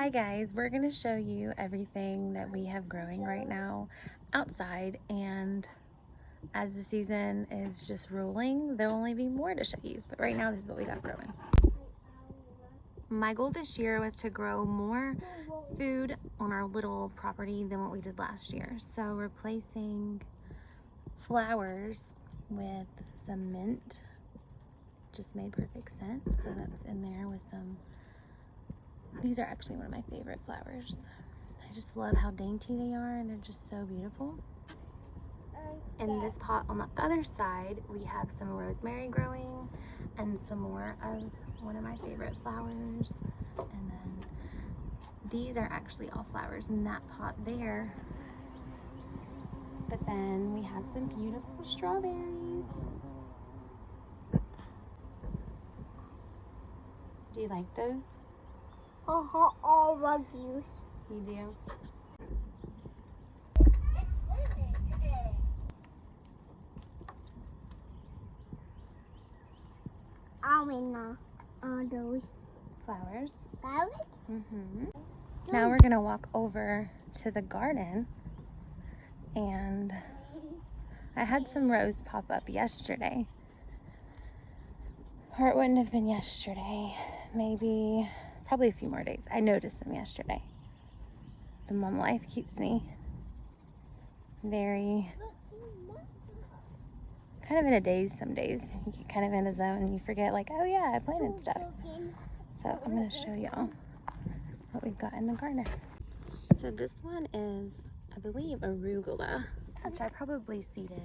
Hi guys, we're going to show you everything that we have growing right now outside, and as the season is just rolling, there'll only be more to show you, but right now this is what we got growing. My goal this year was to grow more food on our little property than what we did last year. So replacing flowers with some mint just made perfect sense. So that's in there with some, these are actually one of my favorite flowers. I just love how dainty they are and they're just so beautiful. In this pot on the other side, we have some rosemary growing and some more of one of my favorite flowers. And then these are actually all flowers in that pot there. But then we have some beautiful strawberries. Do you like those? All ruggies. You do? Those Flowers. flowers. Now we're gonna walk over to the garden, and I had some rose pop up yesterday. Or it wouldn't have been yesterday, probably a few more days. I noticed them yesterday. The mom life keeps me very kind of in a daze some days. You get kind of in a zone and you forget, like, oh yeah, I planted stuff. So I'm gonna show y'all what we've got in the garden. So this one is, I believe, arugula, which I probably seeded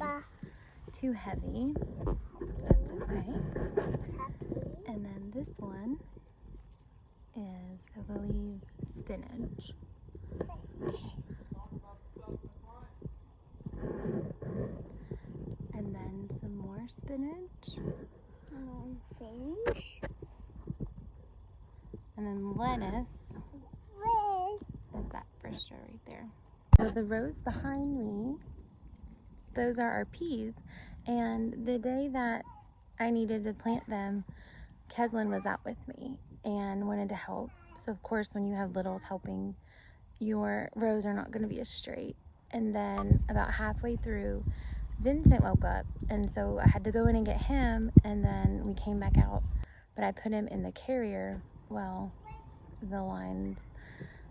too heavy. That's okay. And then this one is, I believe, spinach. And then some more spinach. Fish. And then lettuce is that first row right there. So the rows behind me, those are our peas. And the day that I needed to plant them, Keslin was out with me and wanted to help. So of course, when you have littles helping, your rows are not going to be as straight. And then about halfway through, Vincent woke up, and so I had to go in and get him, and then we came back out. But I put him in the carrier. Well, the lines,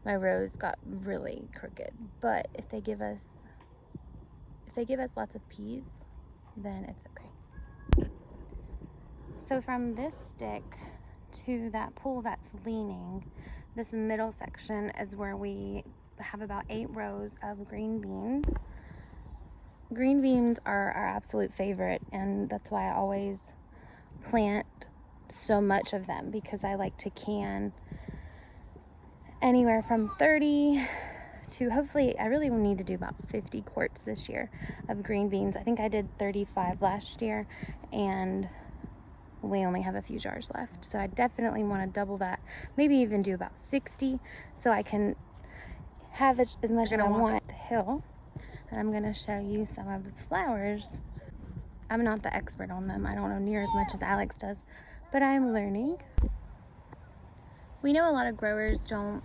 my rows got really crooked. But if they give us lots of peas, then it's okay. So from this stick to that pole that's leaning, this middle section is where we have about 8 rows of green beans. Green beans are our absolute favorite, and that's why I always plant so much of them, because I like to can anywhere from 30 to, hopefully, I really will need to do about 50 quarts this year of green beans. I think I did 35 last year, and we only have a few jars left. So I definitely want to double that, maybe even do about 60, so I can have as much as I want up the hill. And I'm going to show you some of the flowers. I'm not the expert on them. I don't know near as much as Alex does, but I'm learning. We know a lot of growers don't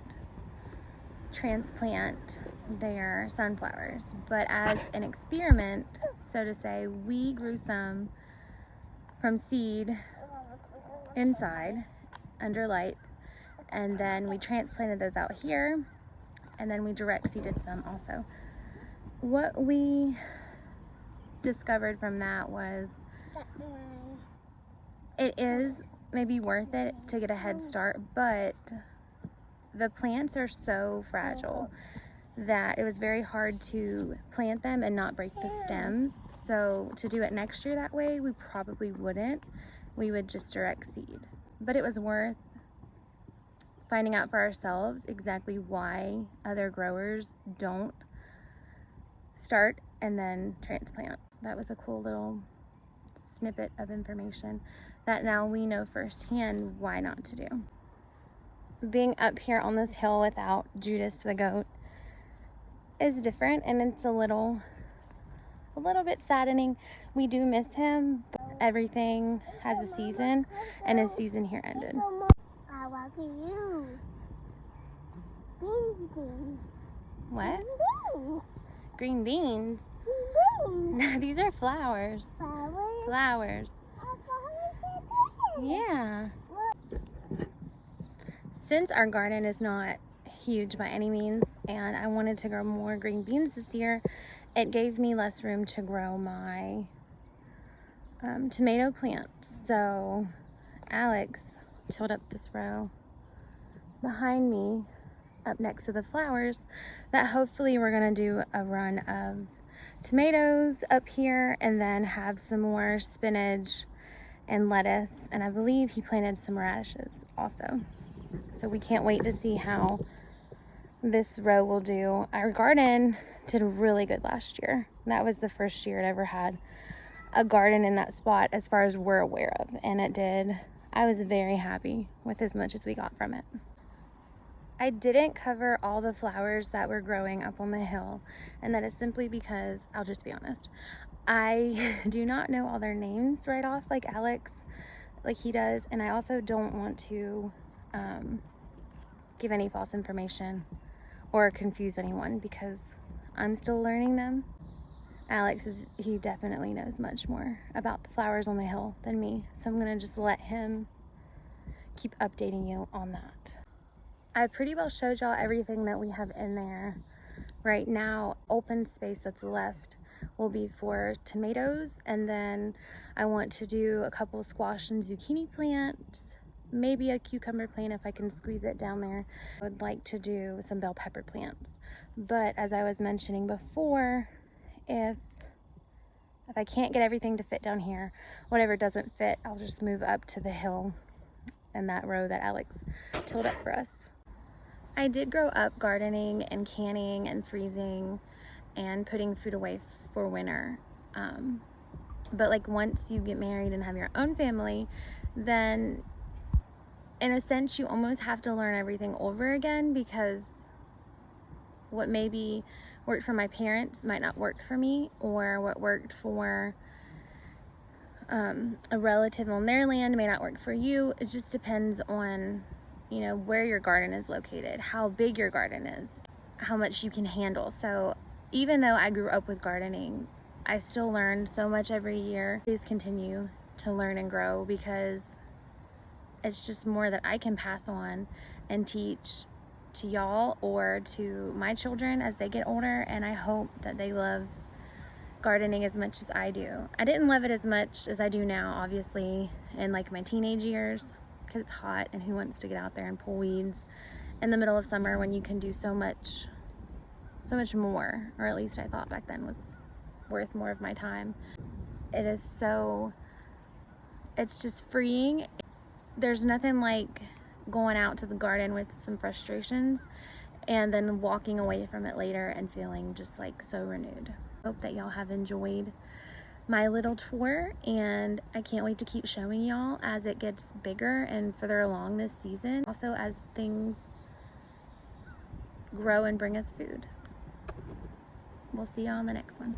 transplant their sunflowers, but as an experiment, so to say, we grew some from seed inside under lights, and then we transplanted those out here, and then we direct seeded some also. What we discovered from that was it is maybe worth it to get a head start, but the plants are so fragile that it was very hard to plant them and not break the stems. So to do it next year that way, we probably wouldn't. We would just direct seed. But it was worth finding out for ourselves exactly why other growers don't start and then transplant. That was a cool little snippet of information that now we know firsthand why not to do. Being up here on this hill without Judas the goat is different, and it's a little bit saddening. We do miss him, but everything has a season, and his season here ended. I love you. Green What? beans. Green beans? Green beans. No, these are flowers. Flowers. Flowers. Flowers. Yeah. Since our garden is not huge by any means, and I wanted to grow more green beans this year, it gave me less room to grow my tomato plants. So Alex tilled up this row behind me, up next to the flowers, that hopefully we're gonna do a run of tomatoes up here and then have some more spinach and lettuce, and I believe he planted some radishes also. So we can't wait to see how this row will do. Our garden did really good last year. That was the first year it ever had a garden in that spot as far as we're aware of, and it did. I was very happy with as much as we got from it. I didn't cover all the flowers that were growing up on the hill, and that is simply because, I'll just be honest, I do not know all their names right off like Alex, like he does, and I also don't want to give any false information or confuse anyone because I'm still learning them. Alex he definitely knows much more about the flowers on the hill than me, so I'm gonna just let him keep updating you on that. I pretty well showed y'all everything that we have in there. Right now, open space that's left will be for tomatoes, and then I want to do a couple squash and zucchini plants, maybe a cucumber plant if I can squeeze it down there. I would like to do some bell pepper plants, but as I was mentioning before, if I can't get everything to fit down here, whatever doesn't fit, I'll just move up to the hill in that row that Alex tilled up for us. I did grow up gardening and canning and freezing and putting food away for winter. But like once you get married and have your own family, then in a sense you almost have to learn everything over again, because what maybe worked for my parents might not work for me, or what worked for a relative on their land may not work for you. It just depends on, you know, where your garden is located, how big your garden is, how much you can handle. So even though I grew up with gardening, I still learn so much every year. Please continue to learn and grow, because it's just more that I can pass on and teach to y'all or to my children as they get older, and I hope that they love gardening as much as I do. I didn't love it as much as I do now, obviously, in like my teenage years, because it's hot and who wants to get out there and pull weeds in the middle of summer when you can do so much more, or at least I thought back then was worth more of my time. It's just freeing. There's nothing like going out to the garden with some frustrations and then walking away from it later and feeling just like so renewed. Hope that y'all have enjoyed my little tour, and I can't wait to keep showing y'all as it gets bigger and further along this season. Also as things grow and bring us food. We'll see y'all on the next one.